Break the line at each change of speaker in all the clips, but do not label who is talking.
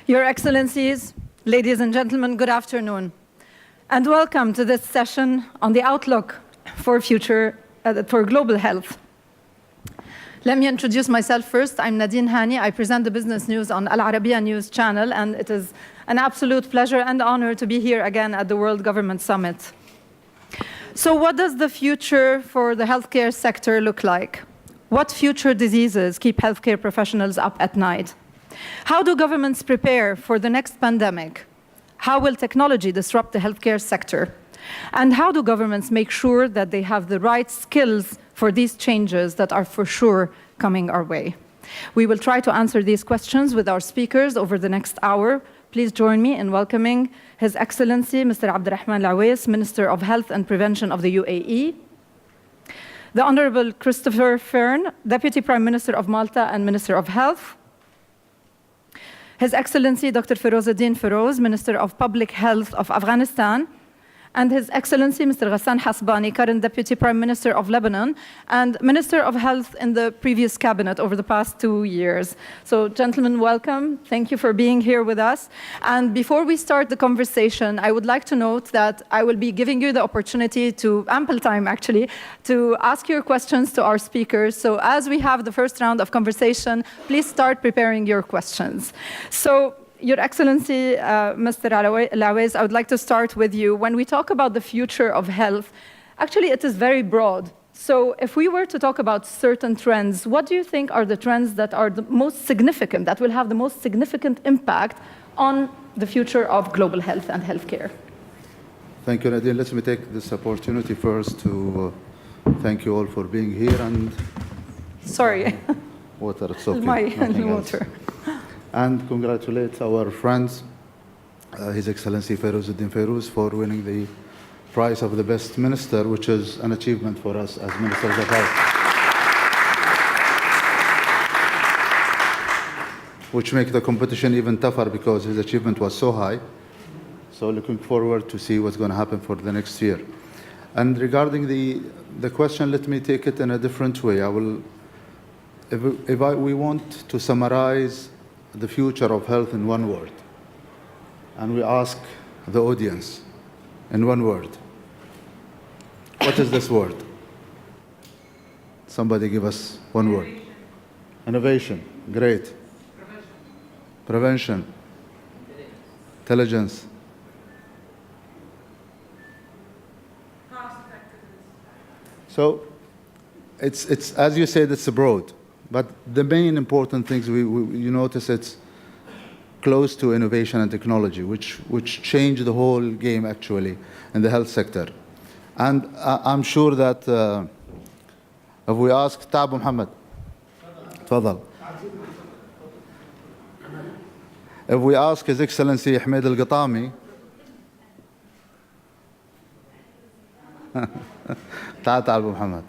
Your Excellencies, ladies and gentlemen, good afternoon, and welcome to this session on the outlook for global health. Let me introduce myself first. I'm Nadine Hani. I present the business news on العالمية news channel, and it is an absolute pleasure and honor to be here again at the World Government Summit. So what does the future for the healthcare sector look like? What future diseases keep healthcare professionals up at night? How do governments prepare for the next pandemic? How will technology disrupt the healthcare sector? And how do governments make sure that they have the right skills for these changes that are for sure coming our way? We will try to answer these questions with our speakers over the next hour. Please join me in welcoming His Excellency Mr. Abdulrahman Al-Awais, Minister of Health and Prevention of the UAE, the Honorable Christopher Fern, Deputy Prime Minister of Malta and Minister of Health, His Excellency Dr. Ferozuddin Feroz, Minister of Public Health of Afghanistan, and His Excellency Mr. Ghassan Hasbani, current Deputy Prime Minister of Lebanon and Minister of Health in the previous cabinet over the past 2 years. So, gentlemen, welcome. Thank you for being here with us. And before we start the conversation, I would like to note that I will be giving you the opportunity to, ample time actually, to ask your questions to our speakers. So as we have the first round of conversation, please start preparing your questions. So, Your Excellency, Mr. Al-Awais, I would like to start with you. When we talk about the future of health, actually it is very broad. So if we were to talk about certain trends, what do you think are the trends that are the most significant, that will have the most significant impact on the future of global health and healthcare?
Thank you, Nadine. Let me take this opportunity first to thank you all for being here and...
Sorry.
Water, it's okay.
Water.
And congratulate our friends, His Excellency Ferozuddin Feroz, for winning the prize of the best minister, which is an achievement for us as ministers of health. Which makes the competition even tougher because his achievement was so high. So looking forward to see what's going to happen for the next year. And regarding the question, let me take it in a different way. We want to summarize the future of health in one word. And we ask the audience in one word. What is this word? Somebody give us one word. Innovation. Great. Prevention. Intelligence. So it's as you said, it's broad. But the main important things, you notice it's close to innovation and technology, which change the whole game, actually, in the health sector. And I'm sure that if we ask Abu Muhammad, تفضل. If we ask His Excellency Ahmed Al-Ghatami, تعال Abu Muhammad.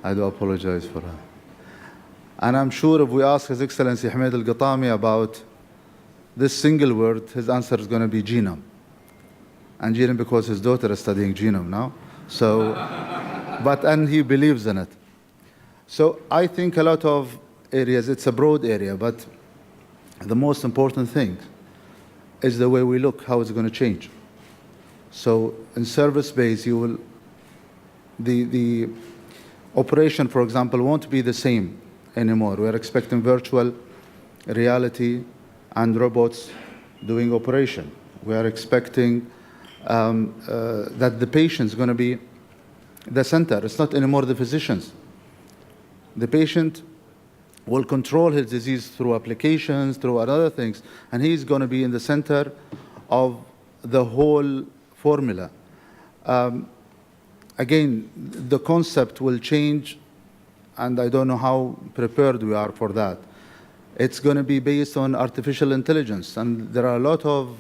I do apologize for her. And I'm sure if we ask His Excellency Ahmed Al-Ghatami about this single word, his answer is going to be genome. And genome because his daughter is studying genome now. So, and he believes in it. So I think a lot of areas, it's a broad area, but the most important thing is the way we look, how it's going to change. So in service-based, the operation, for example, won't be the same anymore. We're expecting virtual reality and robots doing operation. We are expecting that the patient is going to be the center. It's not anymore the physicians. The patient will control his disease through applications, through other things, and he's going to be in the center of the whole formula. Again, the concept will change, and I don't know how prepared we are for that. It's going to be based on artificial intelligence, and there are a lot of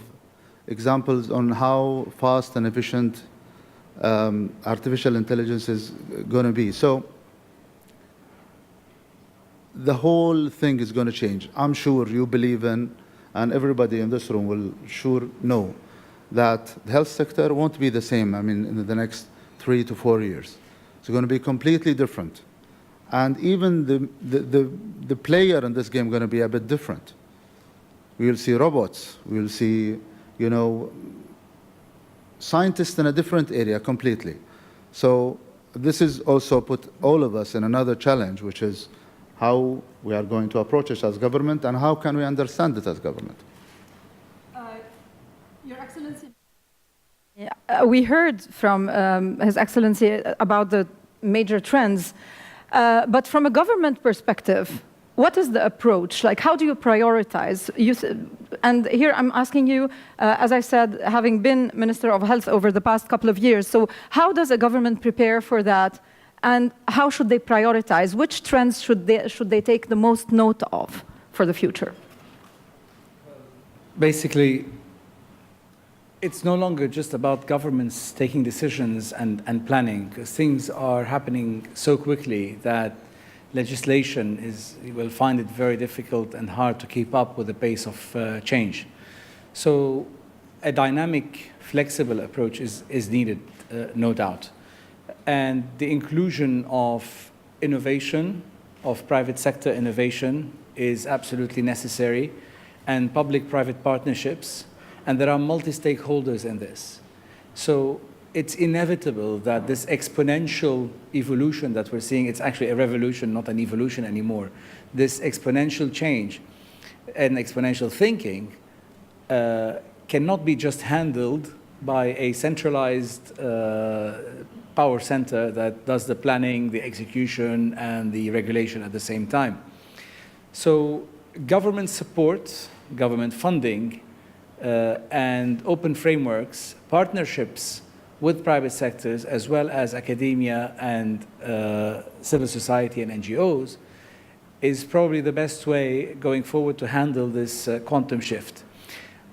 examples on how fast and efficient artificial intelligence is going to be. So the whole thing is going to change. I'm sure you believe in, and everybody in this room will sure know, that the health sector won't be the same, in the next 3 to 4 years. It's going to be completely different. And even the player in this game is going to be a bit different. We will see robots. We will see, you know, scientists in a different area completely. So this is also put all of us in another challenge, which is how we are going to approach it as government and how can we understand it as government.
Your Excellency, we heard from His Excellency about the major trends, but from a government perspective, what is the approach? Like, how do you prioritize? And here I'm asking you, as I said, having been Minister of Health over the past couple of years, so how does a government prepare for that? And how should they prioritize? Which trends should they take the most note of for the future?
Basically, it's no longer just about governments taking decisions and planning, because things are happening so quickly that legislation will find it very difficult and hard to keep up with the pace of change. So a dynamic, flexible approach is needed, no doubt. And the inclusion of innovation, of private sector innovation, is absolutely necessary, and public-private partnerships, and there are multi-stakeholders in this. So it's inevitable that this exponential evolution that we're seeing, it's actually a revolution, not an evolution anymore. This exponential change and exponential thinking cannot be just handled by a centralized power center that does the planning, the execution, and the regulation at the same time. So government support, government funding, and open frameworks, partnerships with private sectors, as well as academia and civil society and NGOs, is probably the best way going forward to handle this quantum shift.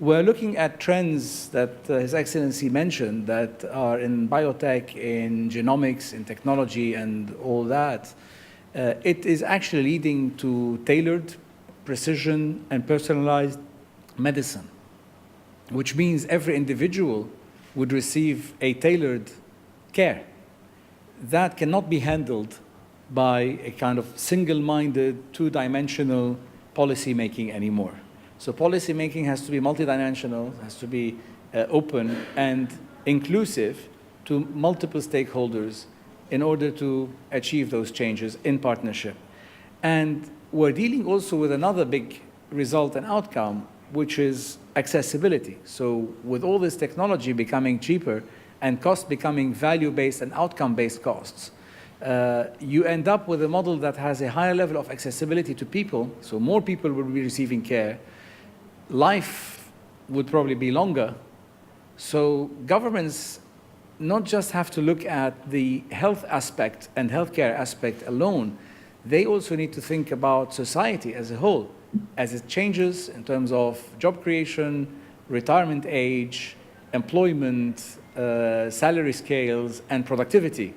We're looking at trends that His Excellency mentioned that are in biotech, in genomics, in technology, and all that. It is actually leading to tailored, precision, and personalized medicine, which means every individual would receive a tailored care. That cannot be handled by a kind of single-minded, two-dimensional policy making anymore. So policy making has to be multidimensional, has to be open and inclusive to multiple stakeholders in order to achieve those changes in partnership. And we're dealing also with another big result and outcome, which is accessibility. So with all this technology becoming cheaper and costs becoming value-based and outcome-based costs, you end up with a model that has a higher level of accessibility to people, so more people will be receiving care. Life would probably be longer. So governments not just have to look at the health aspect and healthcare aspect alone, they also need to think about society as a whole, as it changes in terms of job creation, retirement age, employment, salary scales, and productivity.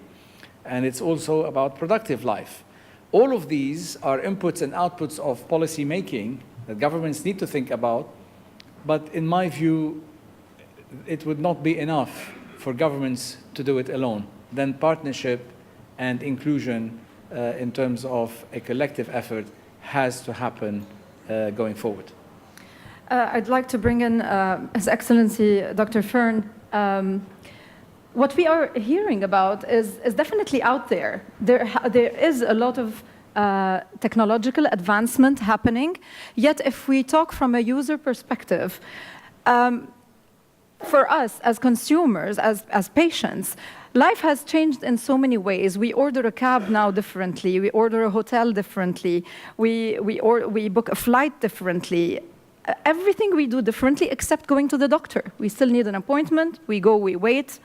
And it's also about productive life. All of these are inputs and outputs of policy making that governments need to think about, but in my view, it would not be enough for governments to do it alone. Then partnership and inclusion in terms of a collective effort has to happen going forward.
I'd like to bring in His Excellency Dr. Fern. What we are hearing about is definitely out there. There is a lot of technological advancement happening, yet if we talk from a user perspective, for us as consumers, as patients, life has changed in so many ways. We order a cab now differently. We order a hotel differently. We book a flight differently. Everything we do differently except going to the doctor. We still need an appointment. We go, we wait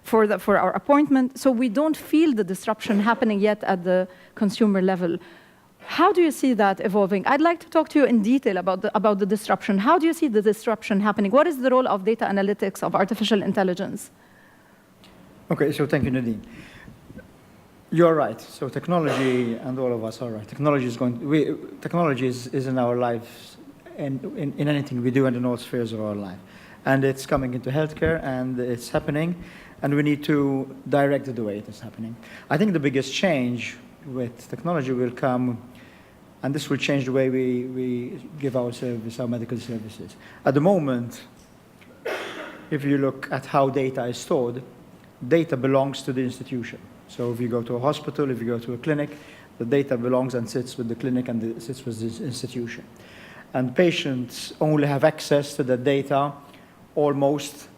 for our appointment. So we don't feel the disruption happening yet at the consumer level. How do you see that evolving? I'd like to talk to you in detail about the disruption. How do you see the disruption happening? What is the role of data analytics, of artificial intelligence?
Okay, so thank you, Nadine. You're right. So technology, and all of us are right. Technology is in our lives, in anything we do and in all spheres of our life. And it's coming into healthcare, and it's happening, and we need to direct the way it is happening. I think the biggest change with technology will come And this will change the way we give our service, our medical services. At the moment, if you look at how data is stored, data belongs to the institution. So if you go to a hospital, if you go to a clinic, the data belongs and sits with the clinic and sits with this institution. And patients only have access to the data almost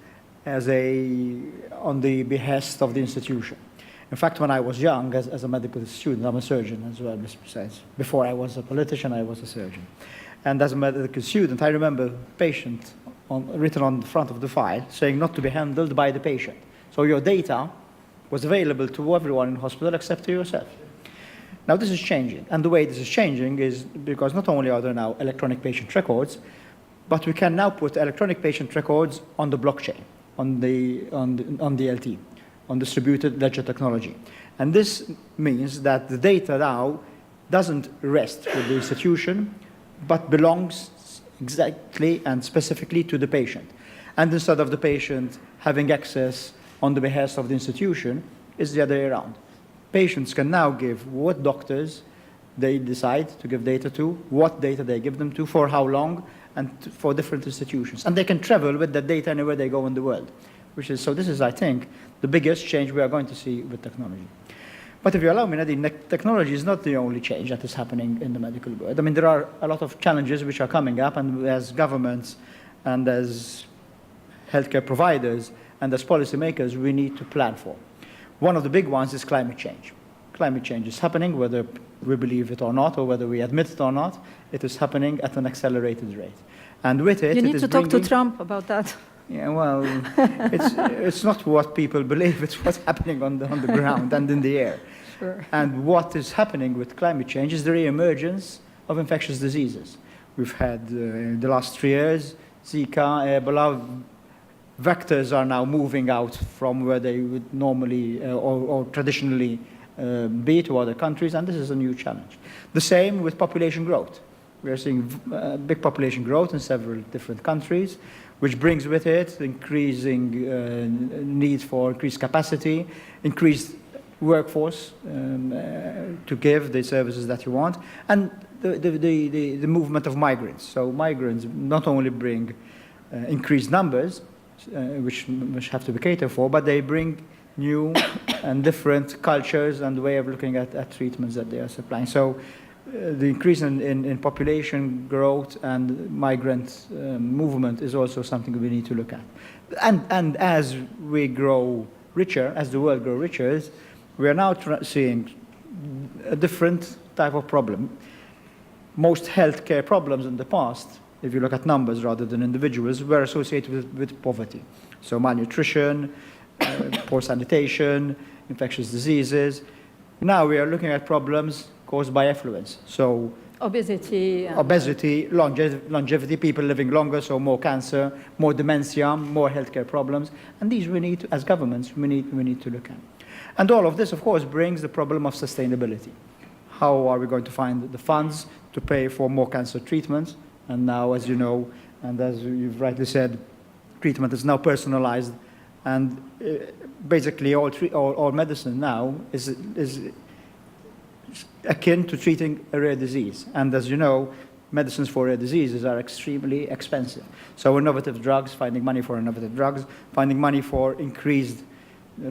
on the behest of the institution. In fact, when I was young, as a medical student, I'm a surgeon as well, besides. Before I was a politician, I was a surgeon. And as a medical student, I remember patient written on the front of the file saying not to be handled by the patient. So your data was available to everyone in the hospital except to yourself. Now this is changing, and the way this is changing is because not only are there now electronic patient records, but we can now put electronic patient records on the blockchain, on DLT, on distributed ledger technology. And this means that the data now doesn't rest with the institution, but belongs exactly and specifically to the patient. And instead of the patient having access on the behest of the institution, it's the other way around. Patients can now give what doctors they decide to give data to, what data they give them to, for how long, and for different institutions. And they can travel with that data anywhere they go in the world. So this is, I think, the biggest change we are going to see with technology. But if you allow me, Nadine, technology is not the only change that is happening in the medical world. I mean, there are a lot of challenges which are coming up, and as governments and as healthcare providers and as policymakers, we need to plan for. One of the big ones is climate change. Climate change is happening, whether we believe it or not, or whether we admit it or not. It is happening at an accelerated rate. And with it,
you need to talk to Trump about that.
Yeah, well, it's not what people believe, it's what's happening on the ground and in the air.
Sure.
And what is happening with climate change is the re-emergence of infectious diseases. We've had, in the last 3 years, Zika, Ebola. Vectors are now moving out from where they would normally or traditionally be to other countries, and this is a new challenge. The same with population growth. We are seeing big population growth in several different countries, which brings with it increasing need for increased capacity, increased workforce to give the services that you want, and the movement of migrants. So migrants not only bring increased numbers, which have to be catered for, but they bring new and different cultures and way of looking at treatments that they are supplying. So the increase in population growth and migrant movement is also something we need to look at. And as we grow richer, as the world grows richer, we are now seeing a different type of problem. Most healthcare problems in the past, if you look at numbers rather than individuals, were associated with poverty. So malnutrition, poor sanitation, infectious diseases. Now we are looking at problems caused by affluence. So
obesity,
longevity, people living longer, so more cancer, more dementia, more healthcare problems. And these we need to, as governments, we need to look at. And all of this, of course, brings the problem of sustainability. How are we going to find the funds to pay for more cancer treatments? And now, as you know, and as you've rightly said, treatment is now personalized, and basically all medicine now is akin to treating a rare disease. And as you know, medicines for rare diseases are extremely expensive. So innovative drugs, finding money for innovative drugs, finding money for increased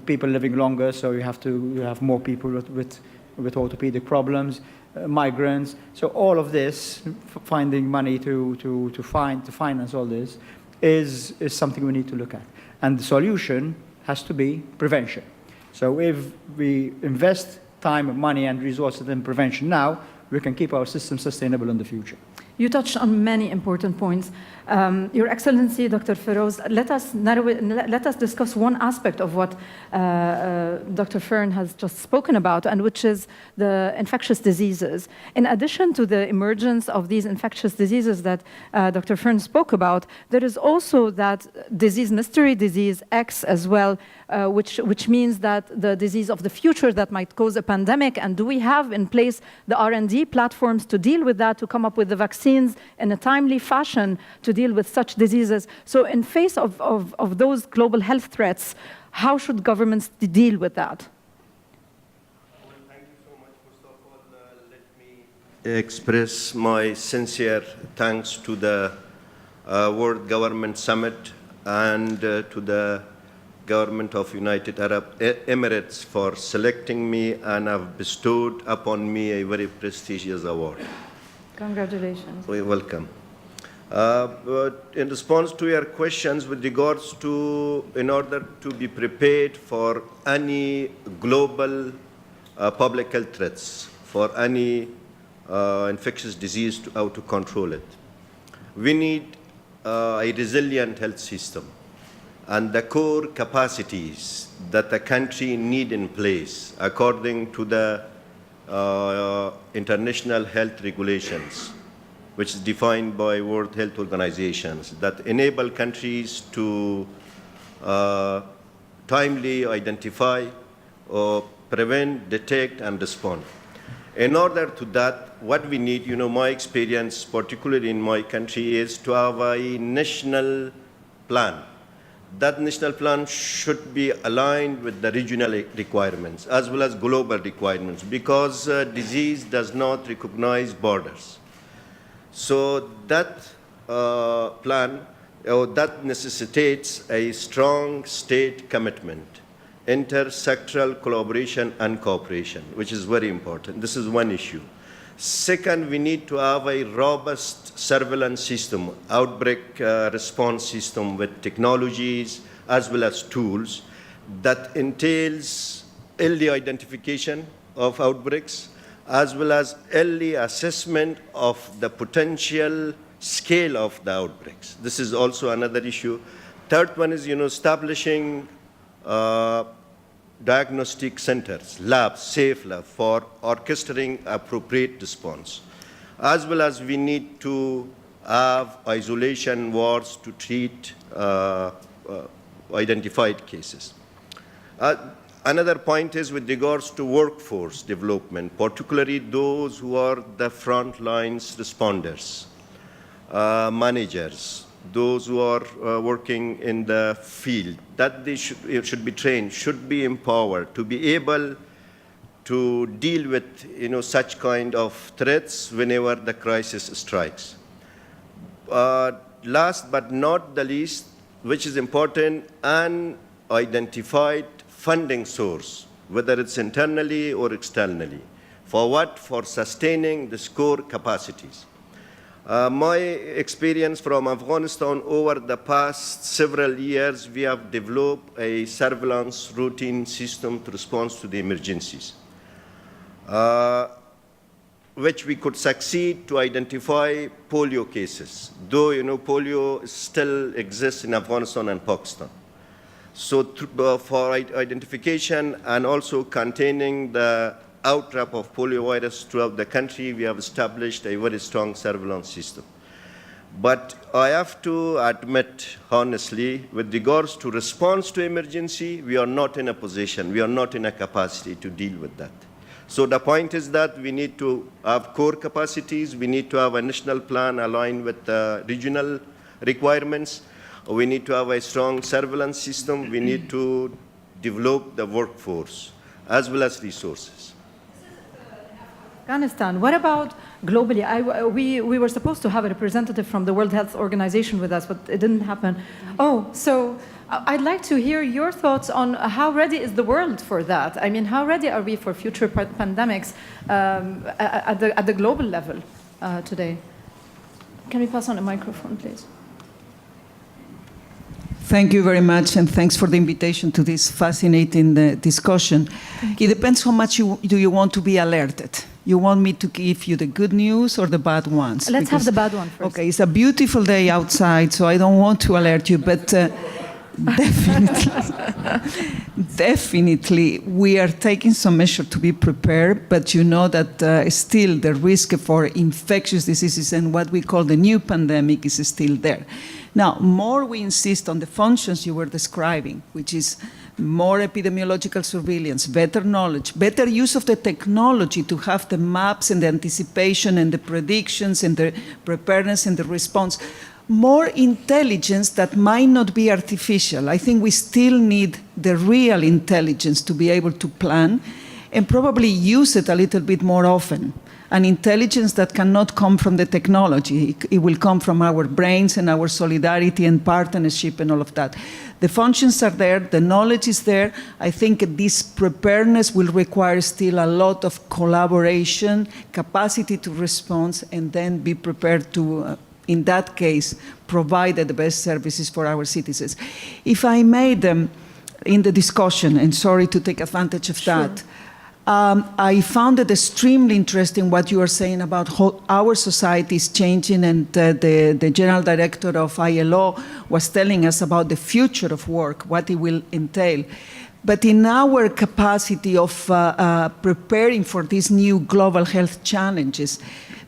people living longer, so you have more people with orthopedic problems, migrants. So all of this, finding money to finance all this, is something we need to look at. And the solution has to be prevention. So if we invest time, money, and resources in prevention now, we can keep our system sustainable in the future.
You touched on many important points. Your Excellency, Dr. Feroz, let us discuss one aspect of what Dr. Fern has just spoken about, and which is the infectious diseases. In addition to the emergence of these infectious diseases that Dr. Fern spoke about, there is also that disease, mystery disease X as well, which means that the disease of the future that might cause a pandemic. And do we have in place the R&D platforms to deal with that, to come up with the vaccines in a timely fashion to deal with such diseases? So in face of those global health threats, how should governments deal with that?
Well, thank you so much. First of all, let me express my sincere thanks to the World Government Summit and to the Government of United Arab Emirates for selecting me and have bestowed upon me a very prestigious award.
Congratulations.
You're welcome. But in response to your questions with regards to, in order to be prepared for any global public health threats, for any infectious disease, how to control it, we need a resilient health system. And the core capacities that the country need in place according to the international health regulations, which is defined by World Health Organizations, that enable countries to timely identify or prevent, detect, and respond. In order to that, what we need, my experience, particularly in my country, is to have a national plan. That national plan should be aligned with the regional requirements as well as global requirements, because disease does not recognize borders. So that plan, that necessitates a strong state commitment, intersectoral collaboration and cooperation, which is very important. This is one issue. Second, we need to have a robust surveillance system, outbreak response system with technologies as well as tools that entails early identification of outbreaks as well as early assessment of the potential scale of the outbreaks. This is also another issue. Third one is, establishing diagnostic centers, labs, safe labs for orchestrating appropriate response. As well as we need to have isolation wards to treat identified cases. Another point is with regards to workforce development, particularly those who are the front lines responders, managers, those who are working in the field, that they should be trained, should be empowered to be able to deal with such kind of threats whenever the crisis strikes. Last but not the least, which is important, an identified funding source, whether it's internally or externally. For what? For sustaining the core capacities. My experience from Afghanistan over the past several years, we have developed a surveillance routine system to respond to the emergencies, which we could succeed to identify polio cases, though polio still exists in Afghanistan and Pakistan. So for identification and also containing the outbreak of polio virus throughout the country, we have established a very strong surveillance system. But I have to admit, honestly, with regards to response to emergency, we are not in a position, we are not in a capacity to deal with that. So the point is that we need to have core capacities, we need to have a national plan aligned with the regional requirements, we need to have a strong surveillance system, we need to develop the workforce as well as resources.
Afghanistan. What about globally? We were supposed to have a representative from the World Health Organization with us, but it didn't happen. Oh, so I'd like to hear your thoughts on how ready is the world for that? I mean, how ready are we for future pandemics at the global level today? Can we pass on a microphone, please?
Thank you very much, and thanks for the invitation to this fascinating discussion. It depends how much do you want to be alerted. You want me to give you the good news or the bad ones?
Let's have the bad one first.
Okay, it's a beautiful day outside, so I don't want to alert you, but definitely we are taking some measure to be prepared, but you know that still the risk for infectious diseases and what we call the new pandemic is still there. Now, more we insist on the functions you were describing, which is more epidemiological surveillance, better knowledge, better use of the technology to have the maps and the anticipation and the predictions and the preparedness and the response, more intelligence that might not be artificial. I think we still need the real intelligence to be able to plan and probably use it a little bit more often. an intelligence that cannot come from the technology. It will come from our brains and our solidarity and partnership and all of that. The functions are there, the knowledge is there. I think this preparedness will require still a lot of collaboration, capacity to respond, and then be prepared to, in that case, provide the best services for our citizens. If I made in the discussion, and sorry to take advantage of that, I found it extremely interesting what you are saying about how our society is changing, and the General Director of ILO was telling us about the future of work, what it will entail. But in our capacity of preparing for these new global health challenges,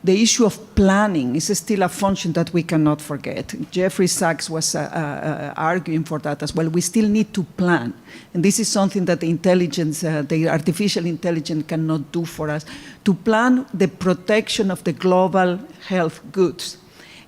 the issue of planning is still a function that we cannot forget. Jeffrey Sachs was arguing for that as well. We still need to plan. And this is something that the intelligence, the artificial intelligence cannot do for us, to plan the protection of the global health goods.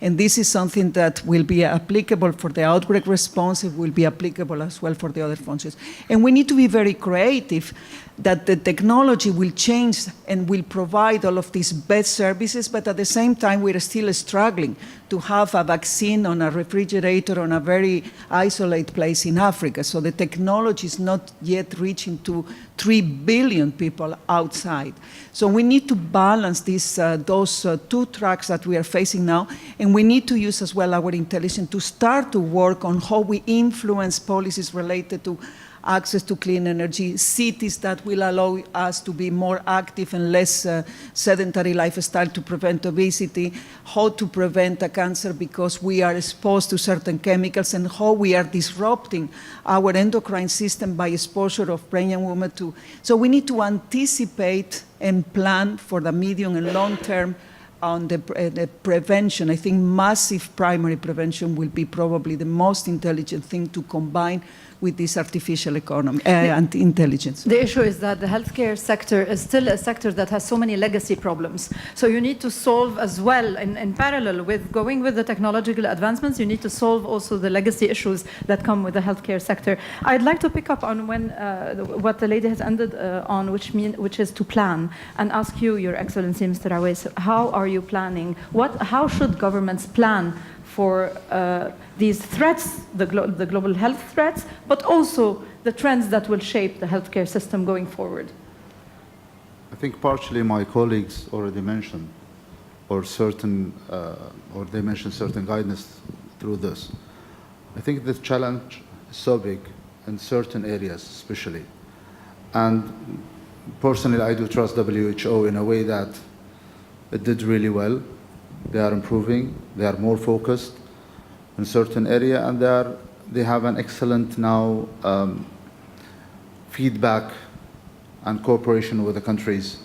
And this is something that will be applicable for the outbreak response. It will be applicable as well for the other functions. And we need to be very creative that the technology will change and will provide all of these best services, but at the same time, we're still struggling to have a vaccine on a refrigerator on a very isolated place in Africa. So the technology is not yet reaching to 3 billion people outside. So we need to balance those two tracks that we are facing now, and we need to use as well our intelligence to start to work on how we influence policies related to access to clean energy, cities that will allow us to be more active and less sedentary lifestyle to prevent obesity, how to prevent a cancer because we are exposed to certain chemicals, and how we are disrupting our endocrine system by exposure of pregnant women to. So we need to anticipate and plan for the medium and long term on the prevention. I think massive primary prevention will be probably the most intelligent thing to combine with this artificial economy and intelligence.
The issue is that the healthcare sector is still a sector that has so many legacy problems. So you need to solve as well, in parallel with going with the technological advancements, you need to solve also the legacy issues that come with the healthcare sector. I'd like to pick up on what the lady has ended on, which is to plan, and ask you, Your Excellency, Mr. Awais, how are you planning? How should governments plan for these threats, the global health threats, but also the trends that will shape the healthcare system going forward?
I think partially my colleagues already mentioned, or they mentioned certain guidance through this. I think the challenge is so big in certain areas, especially. And personally, I do trust WHO in a way that it did really well. They are improving, they are more focused in certain area, and they have an excellent now feedback and cooperation with the countries.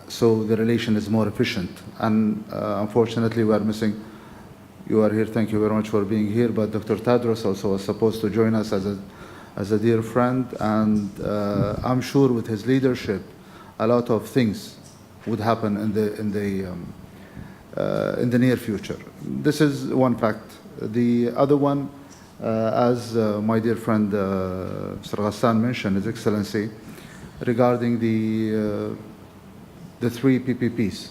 So the relation is more efficient. And unfortunately, we are missing, you are here, thank you very much for being here, but Dr. Tadros also was supposed to join us as a dear friend, and I'm sure with his leadership, a lot of things would happen in the near future. This is one fact. The other one, as my dear friend Mr. Ghassan mentioned, His Excellency, regarding the 3 PPPs.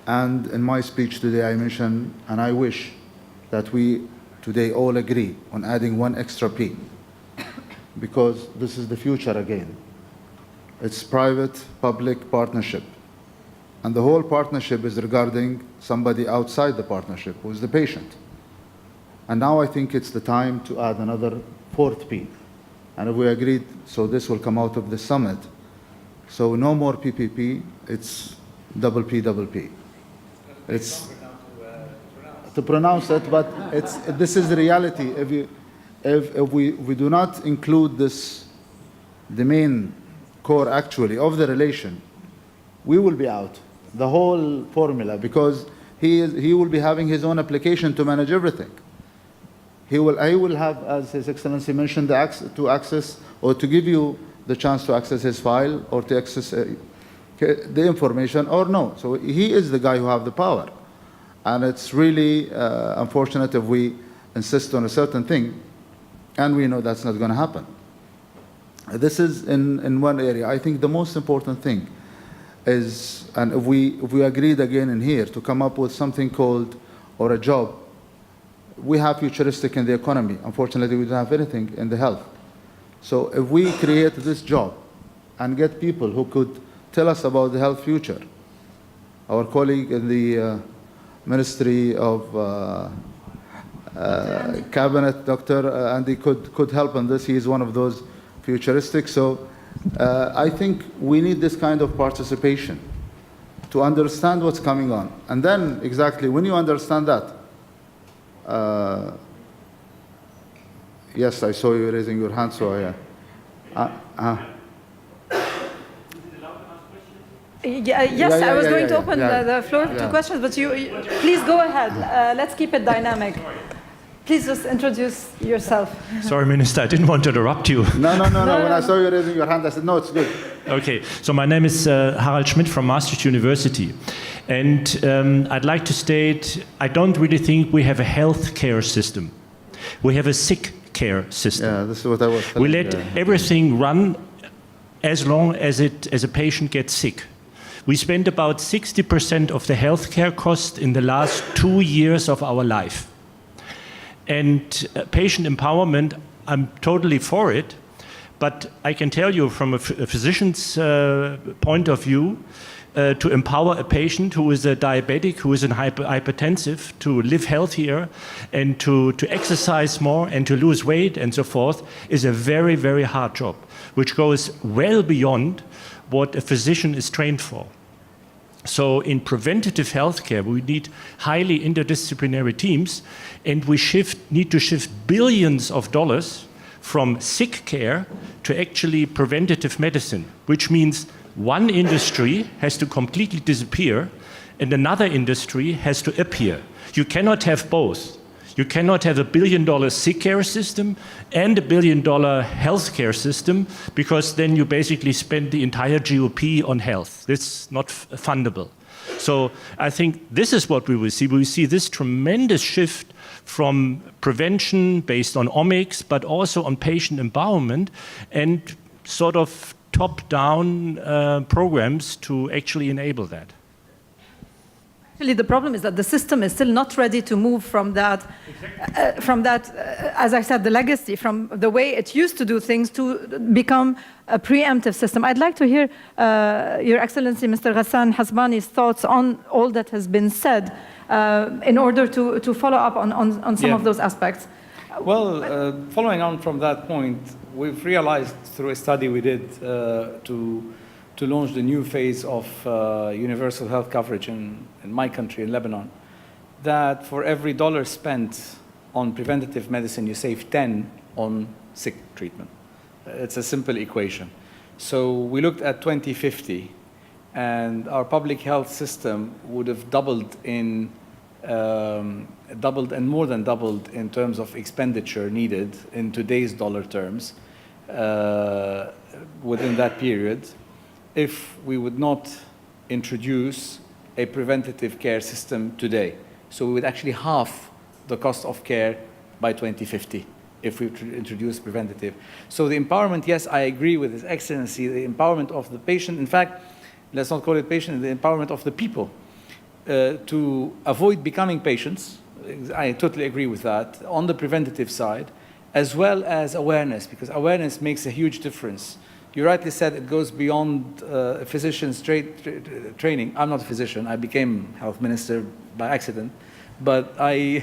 And in my speech today I mentioned, and I wish that we today all agree on adding 1 extra P, because this is the future again. It's private-public partnership. And the whole partnership is regarding somebody outside the partnership, who is the patient. And now I think it's the time to add another 4th P. And if we agreed, so this will come out of the summit. So no more PPP, it's double P. It's to pronounce it, but this is the reality. If we do not include this, the main core actually of the relation, we will be out. The whole formula, because he will be having his own application to manage everything. He will have, as His Excellency mentioned, the access or to give you the chance to access his file or to access the information or no. So he is the guy who have the power. And it's really unfortunate if we insist on a certain thing and we know that's not going to happen. This is in one area. I think the most important thing is, and if we agreed again in here to come up with something called, or a job, we have futuristic in the economy. Unfortunately, we don't have anything in the health. So if we create this job and get people who could tell us about the health future, our colleague in the Ministry of Cabinet, Dr. Andy, could help on this. He is one of those futuristics. So I think we need this kind of participation to understand what's coming on. And then, exactly, when you understand that, yes, I saw you raising your hand, so
yes, I was going to open the floor to questions, but you please go ahead. Let's keep it dynamic. Please just introduce yourself.
Sorry, Minister, I didn't want to interrupt you.
No. When I saw you raising your hand, I said, no, it's good.
Okay, so my name is Harald Schmidt from Maastricht University. And I'd like to state, I don't really think we have a health care system. We have a sick care system.
Yeah, this is what I was telling
We let everything run as long as a patient gets sick. We spend about 60% of the healthcare cost in the last 2 years of our life. And patient empowerment, I'm totally for it, but I can tell you from a physician's point of view, to empower a patient who is a diabetic, who is a hypertensive, to live healthier and to exercise more and to lose weight and so forth is a very, very hard job, which goes well beyond what a physician is trained for. So in preventative healthcare, we need highly interdisciplinary teams, and we need to shift billions of dollars from sick care to actually preventative medicine, which means one industry has to completely disappear and another industry has to appear. You cannot have both. You cannot have $1 billion sick care system and $1 billion healthcare system, because then you basically spend the entire GOP on health. That's not fundable. So I think this is what we will see. We will see this tremendous shift from prevention based on omics, but also on patient empowerment and sort of top-down programs to actually enable that.
Actually, the problem is that the system is still not ready to move from that, as I said, the legacy, from the way it used to do things to become a preemptive system. I'd like to hear Your Excellency, Mr. Ghassan Hasbani's thoughts on all that has been said in order to follow up on some of those aspects.
Well, following on from that point, we've realized through a study we did to launch the new phase of universal health coverage in my country, in Lebanon, that for every dollar spent on preventative medicine, you save 10 on sick treatment. It's a simple equation. So we looked at 2050, and our public health system would have doubled and more than doubled in terms of expenditure needed in today's dollar terms within that period, if we would not introduce a preventative care system today. So we would actually halve the cost of care by 2050 if we introduce preventative. So the empowerment, yes, I agree with His Excellency, the empowerment of the patient, in fact, let's not call it patient, the empowerment of the people to avoid becoming patients. I totally agree with that, on the preventative side, as well as awareness, because awareness makes a huge difference. You rightly said it goes beyond a physician's training. I'm not a physician. I became health minister by accident. But I'm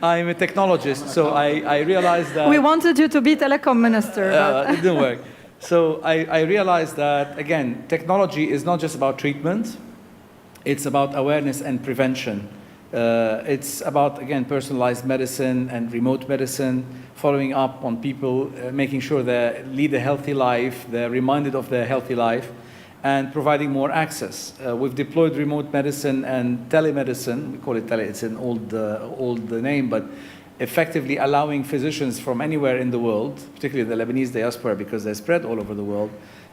a technologist, so I realized that...
We wanted you to be telecom minister.
It didn't work. So I realized that, again, technology is not just about treatment. It's about awareness and prevention. It's about, again, personalized medicine and remote medicine, following up on people, making sure they lead a healthy life, they're reminded of their healthy life, and providing more access. We've deployed remote medicine and telemedicine. We call it tele, it's an old name, but effectively allowing physicians from anywhere in the world, particularly the Lebanese diaspora because they're spread all over the world,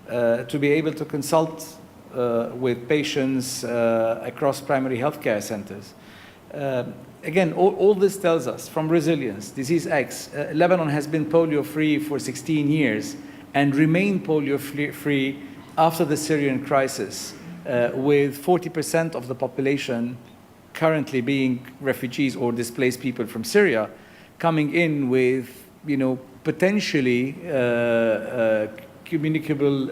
to be able to consult with patients across primary healthcare centers. Again, all this tells us, from resilience, disease X, Lebanon has been polio-free for 16 years and remained polio-free after the Syrian crisis, with 40% of the population currently being refugees or displaced people from Syria, coming in with, potentially communicable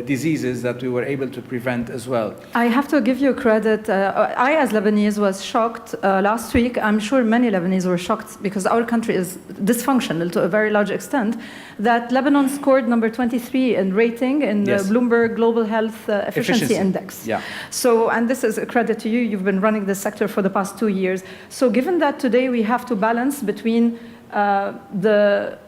diseases that we were able to prevent as well.
I have to give you credit. I, as Lebanese, was shocked last week. I'm sure many Lebanese were shocked because our country is dysfunctional to a very large extent, that Lebanon scored number 23 in rating in the Bloomberg Global Health Efficiency Index.
Yeah.
So, and this is a credit to you. You've been running this sector for the past 2 years. So given that today we have to balance between the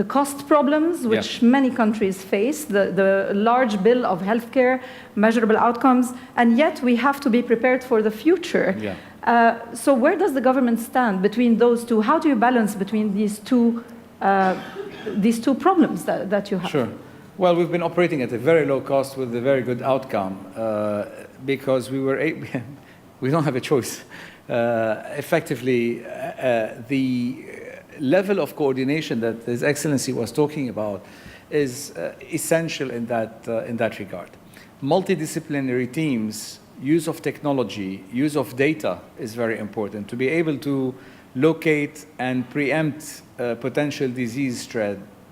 cost problems which many countries face, the large bill of healthcare, measurable outcomes, and yet we have to be prepared for the future.
Yeah.
So where does the government stand between those two? How do you balance between these two problems that you have?
Sure. Well, we've been operating at a very low cost with a very good outcome because we don't have a choice. Effectively, the level of coordination that His Excellency was talking about is essential in that regard. Multidisciplinary teams, use of technology, use of data is very important to be able to locate and preempt potential disease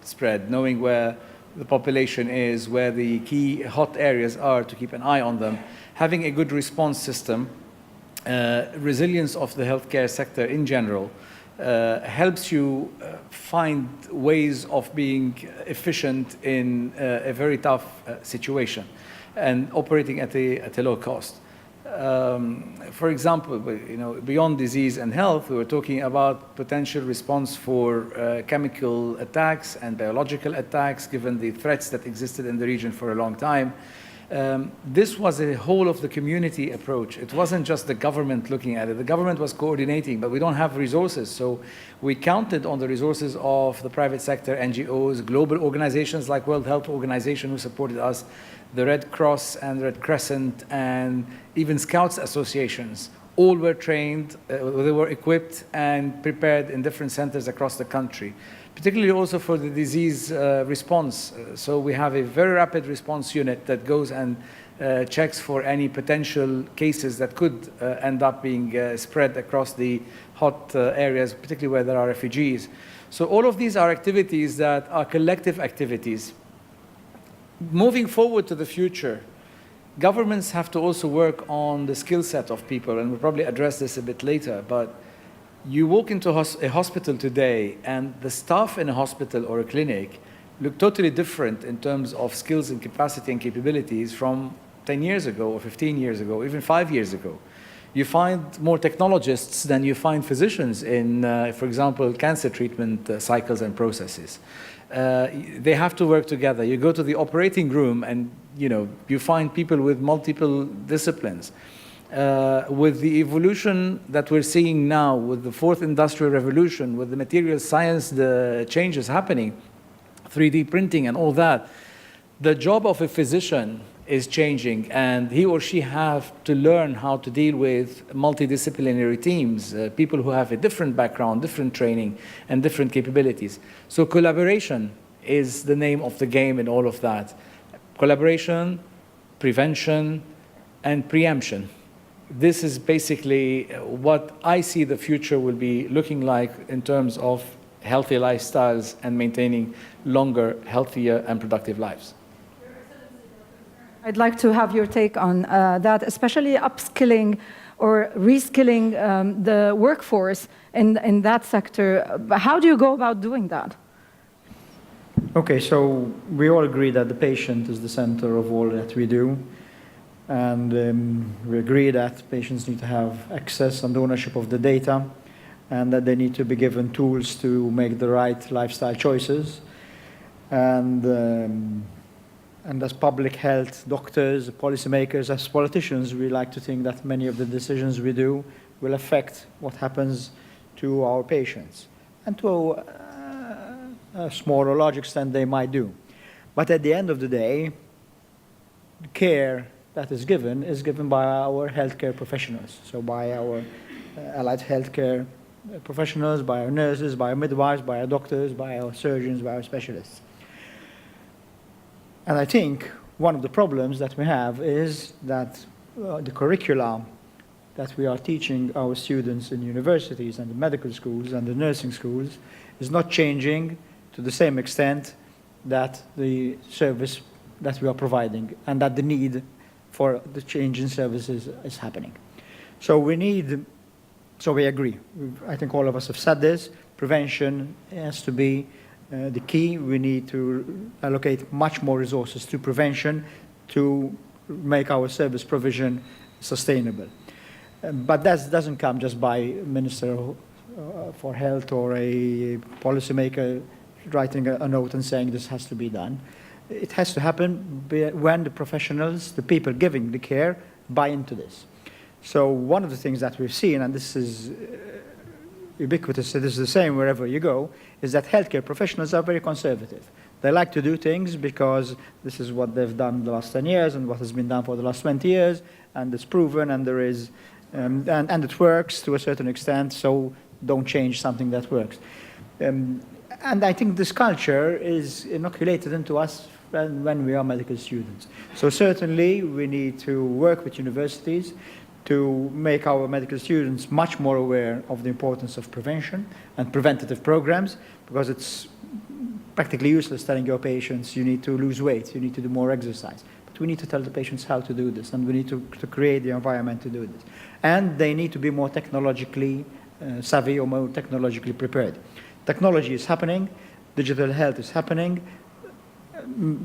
spread, knowing where the population is, where the key hot areas are to keep an eye on them, having a good response system, resilience of the healthcare sector in general, helps you find ways of being efficient in a very tough situation and operating at a low cost. For example, beyond disease and health, we were talking about potential response for chemical attacks and biological attacks, given the threats that existed in the region for a long time. This was a whole of the community approach. It wasn't just the government looking at it. The government was coordinating, but we don't have resources. So we counted on the resources of the private sector, NGOs, global organizations like World Health Organization who supported us, the Red Cross and Red Crescent, and even Scouts associations. All were trained, they were equipped and prepared in different centers across the country, particularly also for the disease response. So we have a very rapid response unit that goes and checks for any potential cases that could end up being spread across the hot areas, particularly where there are refugees. So all of these are activities that are collective activities. Moving forward to the future, governments have to also work on the skill set of people, and we'll probably address this a bit later, but you walk into a hospital today and the staff in a hospital or a clinic look totally different in terms of skills and capacity and capabilities from 10 years ago or 15 years ago, even 5 years ago. You find more technologists than you find physicians in, for example, cancer treatment cycles and processes. They have to work together. You go to the operating room and you find people with multiple disciplines. With the evolution that we're seeing now, with the fourth industrial revolution, with the material science, the changes happening, 3D printing and all that, the job of a physician is changing, and he or she have to learn how to deal with multidisciplinary teams, people who have a different background, different training, and different capabilities. So collaboration is the name of the game in all of that. Collaboration, prevention, and preemption. This is basically what I see the future will be looking like in terms of healthy lifestyles and maintaining longer, healthier, and productive lives.
I'd like to have your take on that, especially upskilling or reskilling the workforce in that sector. How do you go about doing that?
Okay, so we all agree that the patient is the center of all that we do. And we agree that patients need to have access and ownership of the data, and that they need to be given tools to make the right lifestyle choices. And as public health doctors, policymakers, as politicians, we like to think that many of the decisions we do will affect what happens to our patients. And to a small or large extent, they might do. But at the end of the day, the care that is given by our healthcare professionals. So by our allied healthcare professionals, by our nurses, by our midwives, by our doctors, by our surgeons, by our specialists. And I think one of the problems that we have is that the curriculum that we are teaching our students in universities and the medical schools and the nursing schools is not changing to the same extent that the service that we are providing and that the need for the change in services is happening. So we agree. I think all of us have said this. Prevention has to be the key. We need to allocate much more resources to prevention to make our service provision sustainable. But that doesn't come just by Minister for Health or a policymaker writing a note and saying this has to be done. It has to happen when the professionals, the people giving the care, buy into this. So one of the things that we've seen, and this is ubiquitous, so this is the same wherever you go, is that healthcare professionals are very conservative. They like to do things because this is what they've done the last 10 years and what has been done for the last 20 years, and it's proven, and there is, and it works to a certain extent, so don't change something that works. And I think this culture is inoculated into us when we are medical students. So certainly we need to work with universities to make our medical students much more aware of the importance of prevention and preventative programs, because it's practically useless telling your patients you need to lose weight, you need to do more exercise. But we need to tell the patients how to do this, and we need to create the environment to do this. And they need to be more technologically savvy or more technologically prepared. Technology is happening, digital health is happening,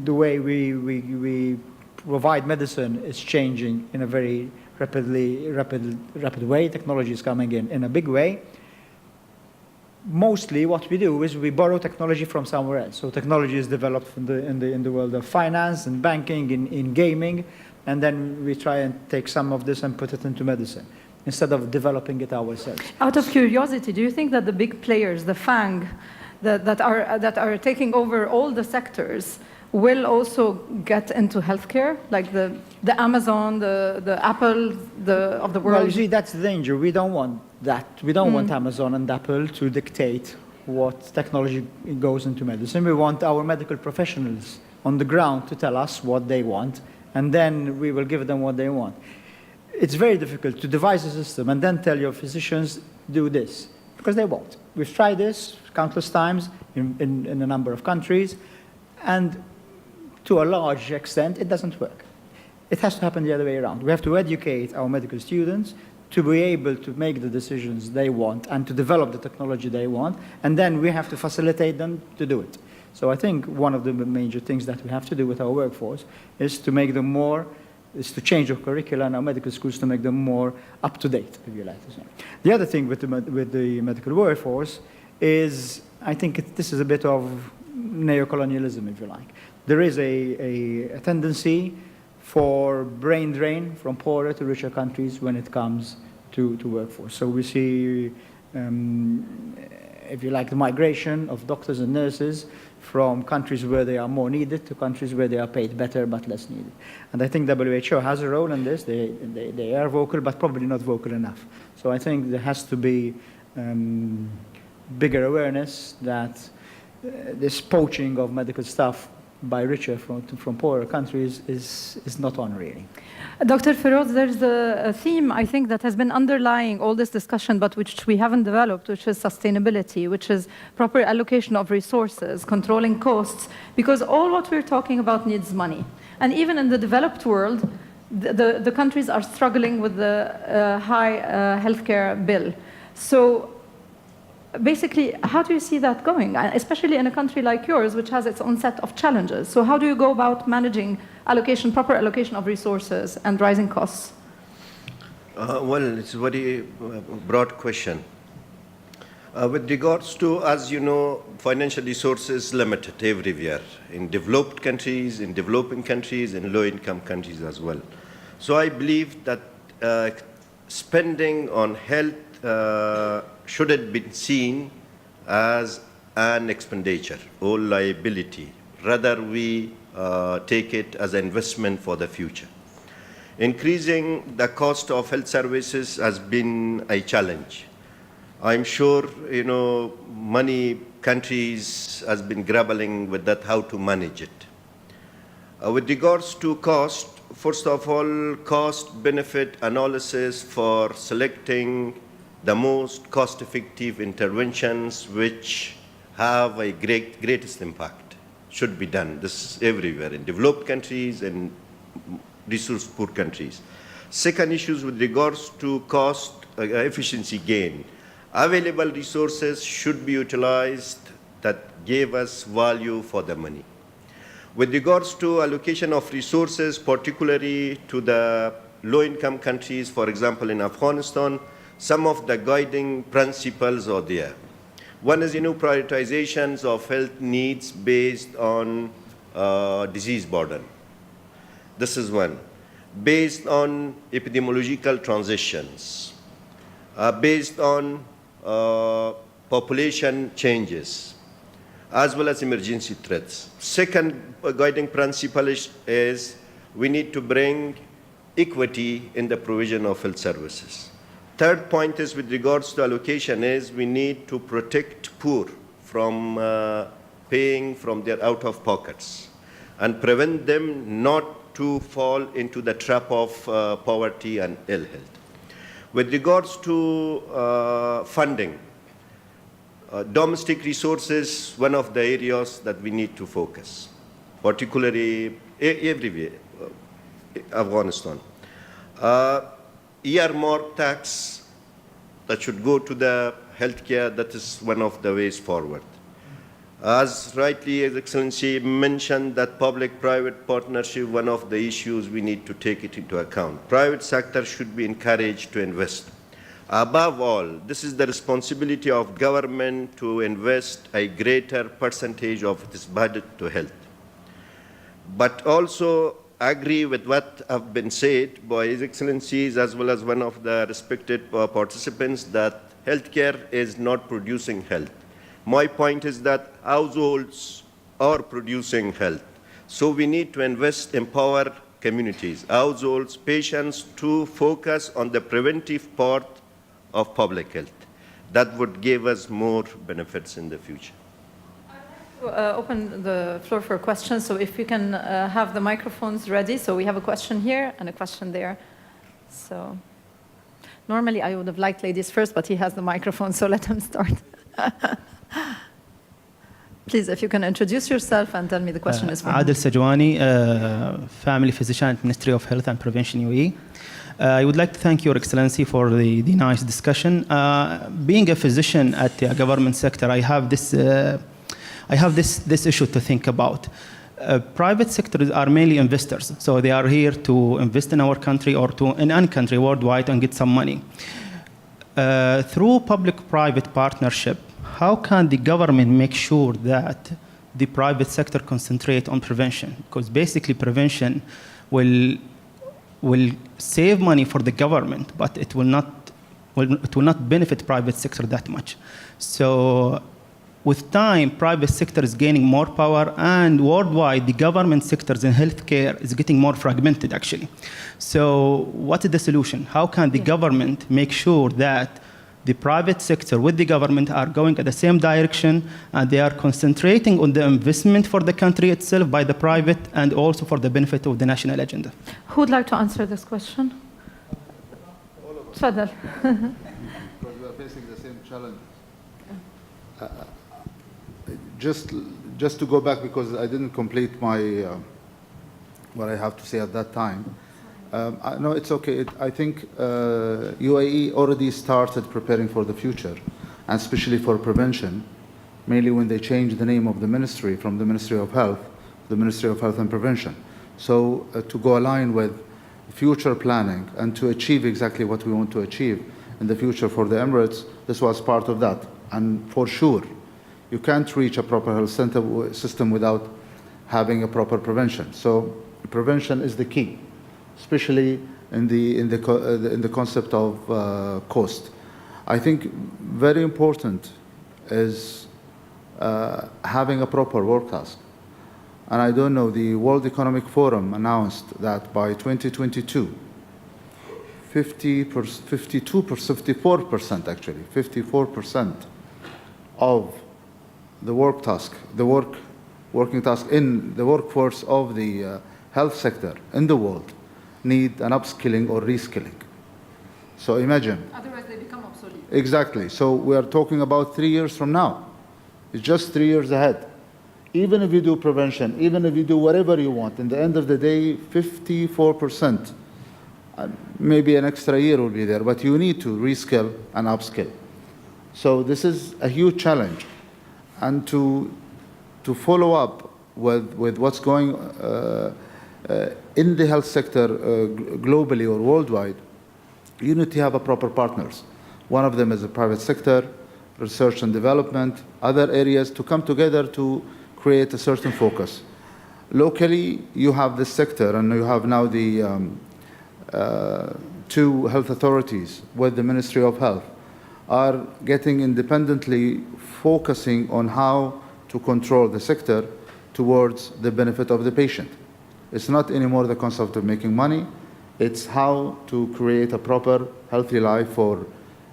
the way we provide medicine is changing in a very rapid way. Technology is coming in a big way. Mostly what we do is we borrow technology from somewhere else. So technology is developed in the world of finance and banking, in gaming, and then we try and take some of this and put it into medicine, instead of developing it ourselves.
Out of curiosity, do you think that the big players, the FANG, that are taking over all the sectors, will also get into healthcare, like the Amazon, the Apple of the world?
Well, you see, that's the danger. We don't want that. We don't want Amazon and Apple to dictate what technology goes into medicine. We want our medical professionals on the ground to tell us what they want, and then we will give them what they want. It's very difficult to devise a system and then tell your physicians, do this, because they won't. We've tried this countless times in a number of countries, and to a large extent, it doesn't work. It has to happen the other way around. We have to educate our medical students to be able to make the decisions they want and to develop the technology they want, and then we have to facilitate them to do it. So I think one of the major things that we have to do with our workforce is to make them more, is to change our curricula in our medical schools to make them more up-to-date, if you like to say. The other thing with the medical workforce is, I think this is a bit of neocolonialism, if you like. There is a tendency for brain drain from poorer to richer countries when it comes to workforce. So we see, if you like, the migration of doctors and nurses from countries where they are more needed to countries where they are paid better but less needed. And I think WHO has a role in this. They are vocal, but probably not vocal enough. So I think there has to be bigger awareness that this poaching of medical staff by richer from poorer countries is not on, really.
Dr. Feroz, there's a theme, I think, that has been underlying all this discussion, but which we haven't developed, which is sustainability, which is proper allocation of resources, controlling costs, because all what we're talking about needs money. And even in the developed world, the countries are struggling with the high healthcare bill. So basically, how do you see that going, especially in a country like yours, which has its own set of challenges? So how do you go about managing allocation, proper allocation of resources and rising costs?
Well, it's a very broad question. With regards to, as you know, financial resources limited everywhere, in developed countries, in developing countries, in low-income countries as well. So I believe that spending on health shouldn't be seen as an expenditure or liability. Rather, we take it as an investment for the future. Increasing the cost of health services has been a challenge. I'm sure, you know, many countries has been grappling with that, how to manage it. With regards to cost, first of all, cost-benefit analysis for selecting the most cost-effective interventions which have a greatest impact should be done. This is everywhere, in developed countries and resource-poor countries. Second issues with regards to cost efficiency gain. Available resources should be utilized that give us value for the money. With regards to allocation of resources, particularly to the low-income countries, for example, in Afghanistan, some of the guiding principles are there. One is, prioritizations of health needs based on disease burden. This is one. Based on epidemiological transitions, based on population changes, as well as emergency threats. Second guiding principle is we need to bring equity in the provision of health services. Third point is with regards to allocation is we need to protect poor from paying from their out-of-pockets and prevent them not to fall into the trap of poverty and ill health. With regards to funding, domestic resources, one of the areas that we need to focus, particularly everywhere, Afghanistan. Earmark tax that should go to the healthcare, that is one of the ways forward. As rightly His Excellency mentioned that public-private partnership, one of the issues we need to take it into account. Private sector should be encouraged to invest. Above all, this is the responsibility of government to invest a greater percentage of its budget to health. But also agree with what have been said by His Excellencies as well as one of the respected participants that healthcare is not producing health. My point is that households are producing health. So we need to invest, empower communities, households, patients to focus on the preventive part of public health. That would give us more benefits in the future.
Open the floor for questions. So if you can have the microphones ready. So we have a question here and a question there. So normally I would have liked ladies first, but he has the microphone, so let him start. Please, if you can introduce yourself and tell me the question is for
Adil Sajwani, family physician at Ministry of Health and Prevention UAE. I would like to thank Your Excellency for the nice discussion. Being a physician at the government sector, I have this issue to think about. Private sectors are mainly investors, so they are here to invest in our country or in any country worldwide and get some money. Through public-private partnership, how can the government make sure that the private sector concentrate on prevention? Because basically prevention will save money for the government, but it will not benefit private sector that much. So with time, private sector is gaining more power, and worldwide, the government sectors in healthcare is getting more fragmented, actually. So what is the solution? How can the government make sure that the private sector with the government are going in the same direction, and they are concentrating on the investment for the country itself by the private and also for the benefit of the national agenda?
Who would like to answer this question? Tfadal.
Because we are facing the same challenges. Just to go back, because I didn't complete my what I have to say at that time. No, it's okay. I think UAE already started preparing for the future, and especially for prevention, mainly when they changed the name of the ministry from the Ministry of Health to the Ministry of Health and Prevention. So to go align with future planning and to achieve exactly what we want to achieve in the future for the Emirates, this was part of that. And for sure, you can't reach a proper health system without having a proper prevention. So prevention is the key, especially in the concept of cost. I think very important is having a proper work task. And I don't know, the World Economic Forum announced that by 2022, 54% of the work task, the work working task in the workforce of the health sector in the world need an upskilling or reskilling. So imagine.
Otherwise they become obsolete.
Exactly. So we are talking about 3 years from now. It's just 3 years ahead. Even if you do prevention, even if you do whatever you want, in the end of the day, 54%, maybe an extra year will be there, but you need to reskill and upskill. So this is a huge challenge. And to follow up with what's going in the health sector globally or worldwide, you need to have a proper partners. One of them is the private sector, research and development, other areas to come together to create a certain focus. Locally, you have this sector, and you have now the two health authorities with the Ministry of Health are getting independently focusing on how to control the sector towards the benefit of the patient. It's not anymore the concept of making money, it's how to create a proper, healthy life for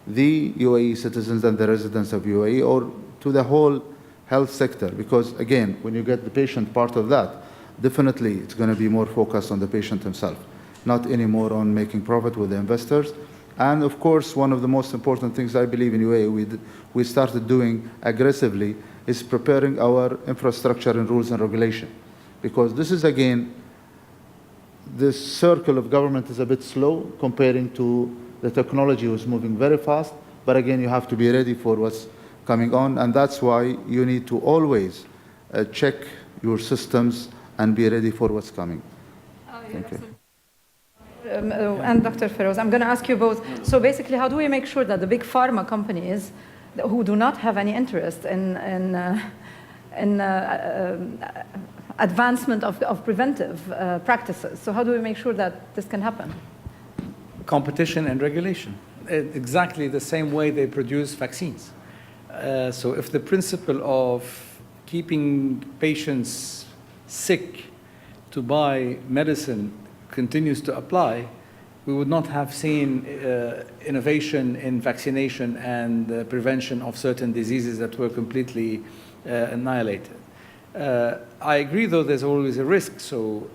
the UAE citizens and the residents of UAE, or to the whole health sector. Because again, when you get the patient part of that, definitely it's going to be more focused on the patient himself, not anymore on making profit with the investors. And of course, one of the most important things I believe in UAE we started doing aggressively is preparing our infrastructure and rules and regulation. Because this is, again, this circle of government is a bit slow comparing to the technology was moving very fast. But again, you have to be ready for what's coming on. And that's why you need to always check your systems and be ready for what's coming. Thank you.
And Dr. Feroz, I'm going to ask you both. So basically, how do we make sure that the big pharma companies who do not have any interest in advancement of preventive practices, so how do we make sure that this can happen?
Competition and regulation. Exactly the same way they produce vaccines. So if the principle of keeping patients sick to buy medicine continues to apply, we would not have seen innovation in vaccination and prevention of certain diseases that were completely annihilated. I agree, though, there's always a risk. So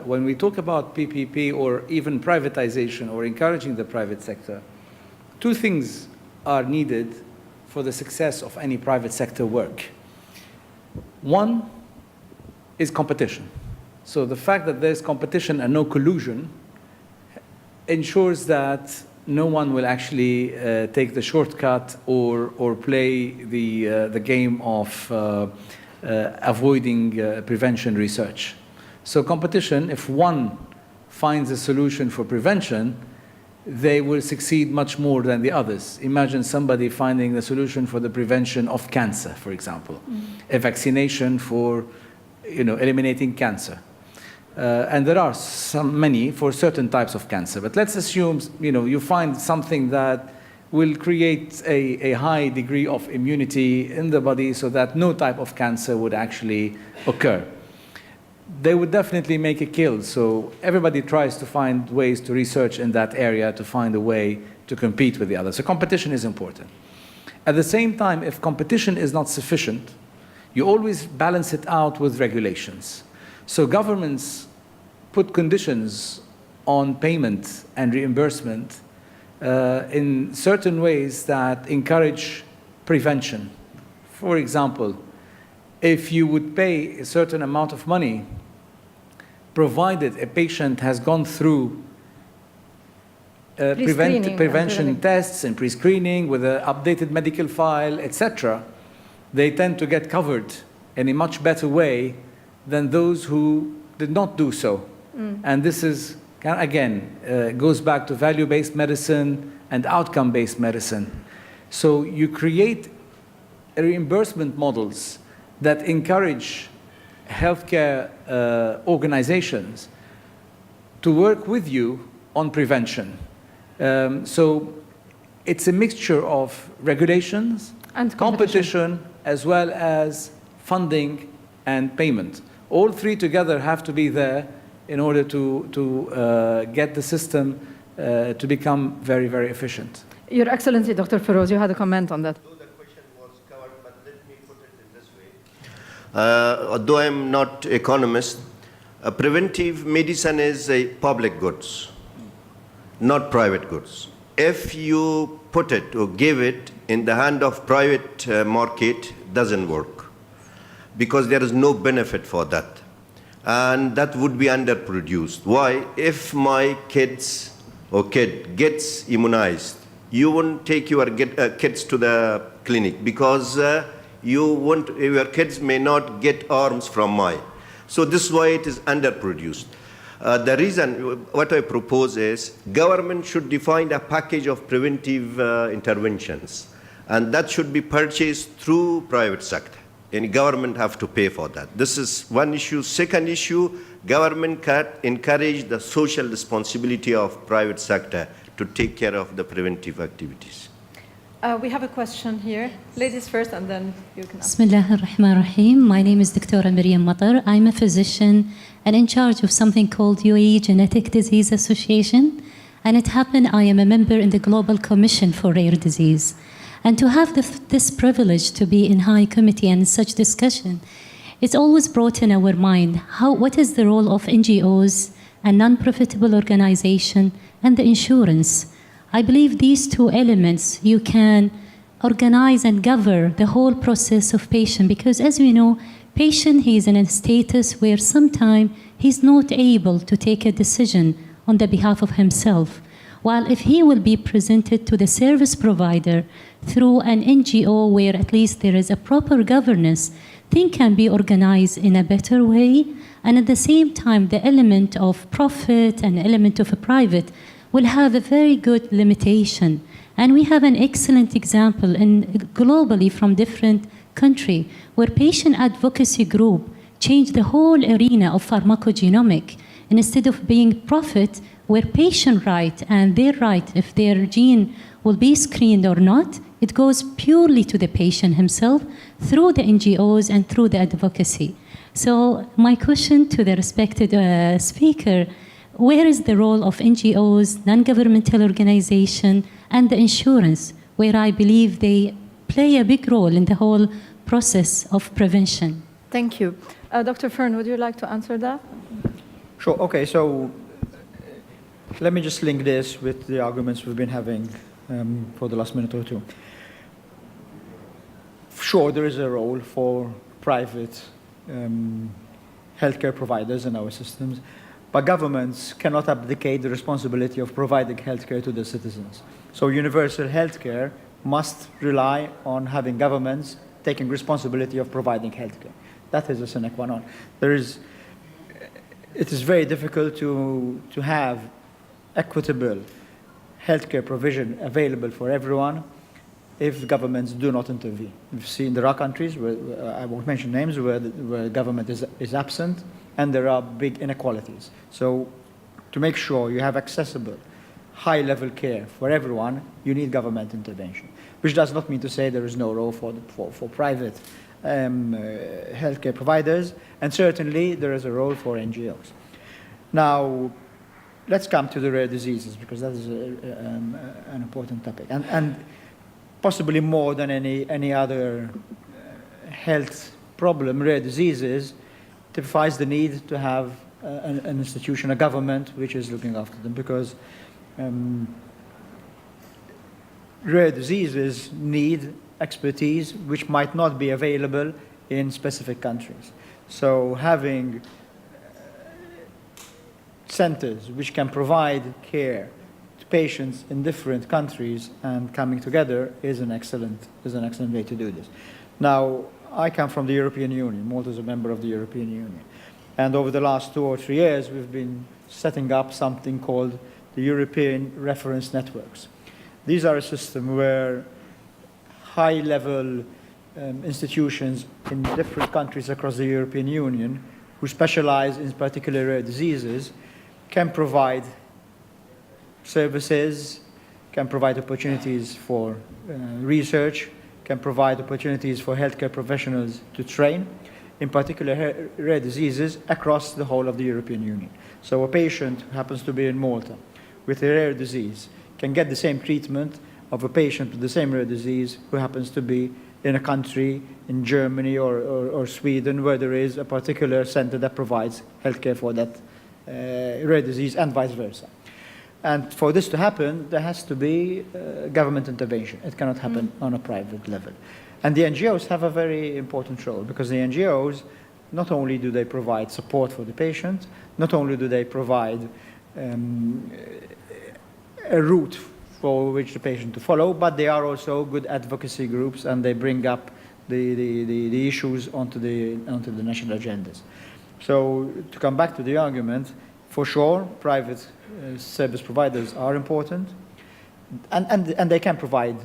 when we talk about PPP or even privatization or encouraging the private sector, two things are needed for the success of any private sector work. One is competition. So the fact that there's competition and no collusion ensures that no one will actually take the shortcut or play the game of avoiding prevention research. So competition, if one finds a solution for prevention, they will succeed much more than the others. Imagine somebody finding the solution for the prevention of cancer, for example, a vaccination for eliminating cancer. And there are many for certain types of cancer. But let's assume you find something that will create a high degree of immunity in the body so that no type of cancer would actually occur. They would definitely make a kill. So everybody tries to find ways to research in that area to find a way to compete with the others. So competition is important. At the same time, if competition is not sufficient, you always balance it out with regulations. So governments put conditions on payment and reimbursement in certain ways that encourage prevention. For example, if you would pay a certain amount of money, provided a patient has gone through prevention tests and pre-screening with an updated medical file, etc., they tend to get covered in a much better way than those who did not do so. And this is, again, goes back to value-based medicine and outcome-based medicine. So you create reimbursement models that encourage healthcare organizations to work with you on prevention. So it's a mixture of regulations, and competition, as well as funding and payment. All three together have to be there in order to get the system to become very, very efficient.
Your Excellency, Dr. Feroz, you had a comment on that.
The question was covered, but let me put it in this way. Although I'm not economist, preventive medicine is a public goods, not private goods. If you put it or give it in the hand of private market, doesn't work because there is no benefit for that. And that would be underproduced. Why? If my kids or kid gets immunized, you won't take your kids to the clinic because your kids may not get arms from mine. So this is why it is underproduced. The reason, what I propose is, government should define a package of preventive interventions, and that should be purchased through private sector. And government have to pay for that. This is one issue. Second issue, government can encourage the social responsibility of private sector to take care of the preventive activities.
We have a question here. Ladies first, and then you can ask.
Bismillah ar-Rahman ar-Rahim. My name is Dr. Miriam Matar. I'm a physician and in charge of something called UAE Genetic Disease Association. And it happened I am a member in the Global Commission for Rare Disease. And to have this privilege to be in high committee and such discussion, it's always brought in our mind what is the role of NGOs and non-profitable organization and the insurance. I believe these two elements you can organize and govern the whole process of patient, because as we know, patient he is in a status where sometimes he's not able to take a decision on the behalf of himself. While if he will be presented to the service provider through an NGO where at least there is a proper governance, things can be organized in a better way, and at the same time the element of profit and element of a private will have a very good limitation. And we have an excellent example globally from different countries where patient advocacy group changed the whole arena of pharmacogenomic. And instead of being profit, where patient right and their right, if their gene will be screened or not, it goes purely to the patient himself through the NGOs and through the advocacy. So my question to the respected speaker, where is the role of NGOs, non-governmental organization, and the insurance, where I believe they play a big role in the whole process of prevention?
Thank you. Dr. Fern, would you like to answer that?
Sure. Okay, so let me just link this with the arguments we've been having for the last minute or two. Sure, there is a role for private healthcare providers in our systems, but governments cannot abdicate the responsibility of providing healthcare to their citizens. So universal healthcare must rely on having governments taking responsibility of providing healthcare. That is a sine qua non. It is very difficult to have equitable healthcare provision available for everyone if governments do not intervene. We've seen there are countries where, I won't mention names, where government is absent, and there are big inequalities. So to make sure you have accessible, high-level care for everyone, you need government intervention, which does not mean to say there is no role for private healthcare providers, and certainly there is a role for NGOs. Now, let's come to the rare diseases, because that is an important topic, and possibly more than any other health problem, rare diseases typifies the need to have an institution, a government, which is looking after them, because rare diseases need expertise which might not be available in specific countries. So having centers which can provide care to patients in different countries and coming together is an excellent way to do this. Now, I come from the European Union. Malta is a member of the European Union. And over the last 2 or 3 years, we've been setting up something called the European Reference Networks. These are a system where high-level institutions in different countries across the European Union who specialize in particular rare diseases can provide services, can provide opportunities for research, can provide opportunities for healthcare professionals to train, in particular rare diseases across the whole of the European Union. So a patient who happens to be in Malta with a rare disease can get the same treatment of a patient with the same rare disease who happens to be in a country, in Germany or Sweden, where there is a particular center that provides healthcare for that rare disease and vice versa. And for this to happen, there has to be government intervention. It cannot happen on a private level. And the NGOs have a very important role, because the NGOs, not only do they provide support for the patient, not only do they provide a route for which the patient to follow, but they are also good advocacy groups, and they bring up the issues onto the national agendas. So to come back to the argument, for sure, private service providers are important, and they can provide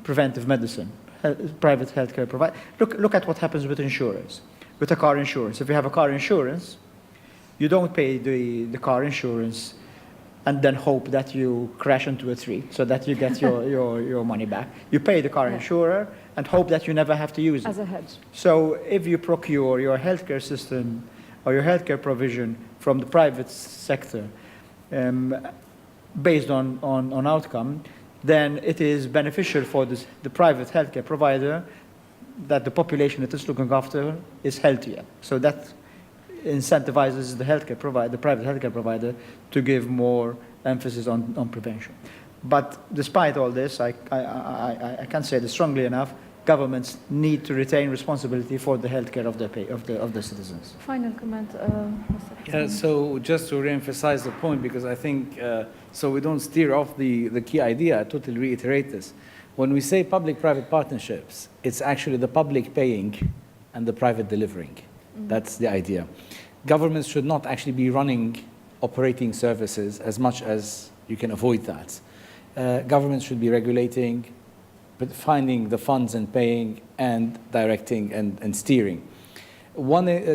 preventive medicine. Private healthcare provider. Look at what happens with insurance, with a car insurance. If you have a car insurance, you don't pay the car insurance and then hope that you crash into a tree so that you get your money back. You pay the car insurer and hope that you never have to use it.
As a hedge.
So if you procure your healthcare system or your healthcare provision from the private sector based on outcome, then it is beneficial for the private healthcare provider that the population it is looking after is healthier. So that incentivizes the private healthcare provider to give more emphasis on prevention. But despite all this, I can't say this strongly enough, governments need to retain responsibility for the healthcare of the citizens.
Final comment, Mr.
Yeah, so just to re-emphasize the point, because I think, so we don't steer off the key idea, I totally reiterate this. When we say public-private partnerships, it's actually the public paying and the private delivering. That's the idea. Governments should not actually be running operating services as much as you can avoid that. Governments should be regulating, but finding the funds and paying and directing and steering.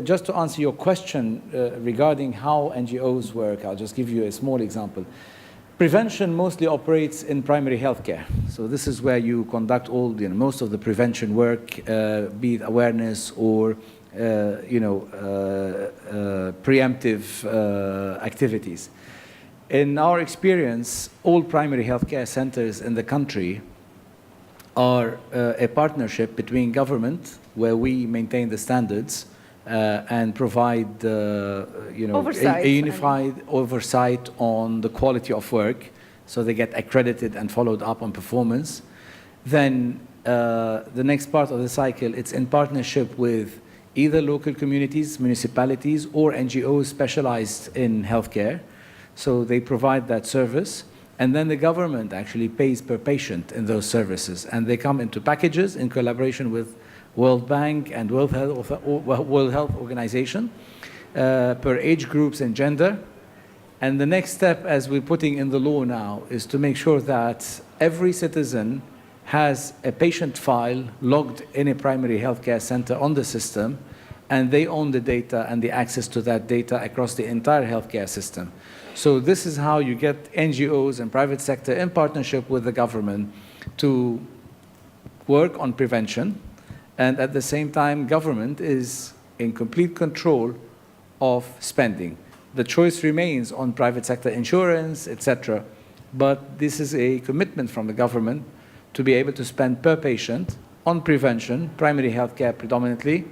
Just to answer your question regarding how NGOs work, I'll just give you a small example. Prevention mostly operates in primary healthcare. So this is where you conduct most of the prevention work, be it awareness or preemptive activities. In our experience, all primary healthcare centers in the country are a partnership between government, where we maintain the standards and provide a unified oversight on the quality of work, so they get accredited and followed up on performance. Then the next part of the cycle, it's in partnership with either local communities, municipalities, or NGOs specialized in healthcare. So they provide that service. And then the government actually pays per patient in those services. And they come into packages in collaboration with World Bank and World Health Organization per age groups and gender. And the next step, as we're putting in the law now, is to make sure that every citizen has a patient file logged in a primary healthcare center on the system, and they own the data and the access to that data across the entire healthcare system. So this is how you get NGOs and private sector in partnership with the government to work on prevention, and at the same time, government is in complete control of spending. The choice remains on private sector insurance, etc., but this is a commitment from the government to be able to spend per patient on prevention, primary healthcare predominantly,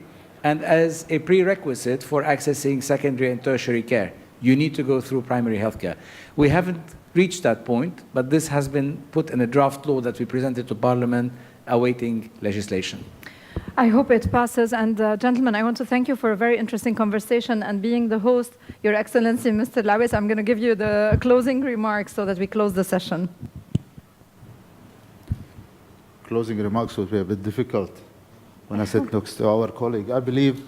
and as a prerequisite for accessing secondary and tertiary care, you need to go through primary healthcare. We haven't reached that point, but this has been put in a draft law that we presented to Parliament, awaiting legislation.
I hope it passes. And gentlemen, I want to thank you for a very interesting conversation. And being the host, Your Excellency, Mr. Lawis, I'm going to give you the closing remarks so that we close the session.
Closing remarks would be a bit difficult when I sit next to our colleague. I believe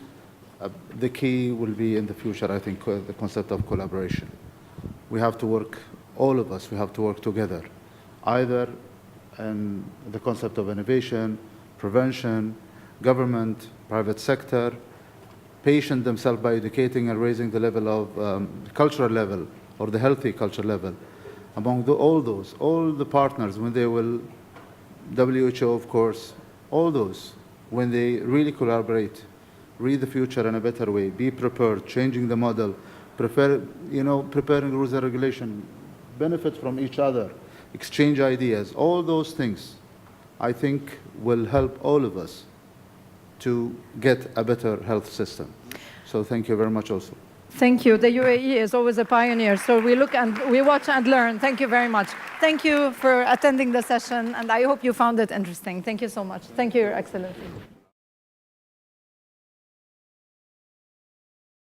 the key will be in the future, I think, the concept of collaboration. We have to work, all of us, we have to work together, either in the concept of innovation, prevention, government, private sector, patient themselves by educating and raising the level of cultural level or the healthy culture level. Among all the partners, when they will, WHO, of course, all those, when they really collaborate, read the future in a better way, be prepared, changing the model, preparing rules and regulation, benefit from each other, exchange ideas, all those things, I think will help all of us to get a better health system. So thank you very much also.
Thank you. The UAE is always a pioneer, so we look and we watch and learn. Thank you very much. Thank you for attending the session, and I hope you found it interesting. Thank you so much. Thank you, Your Excellency.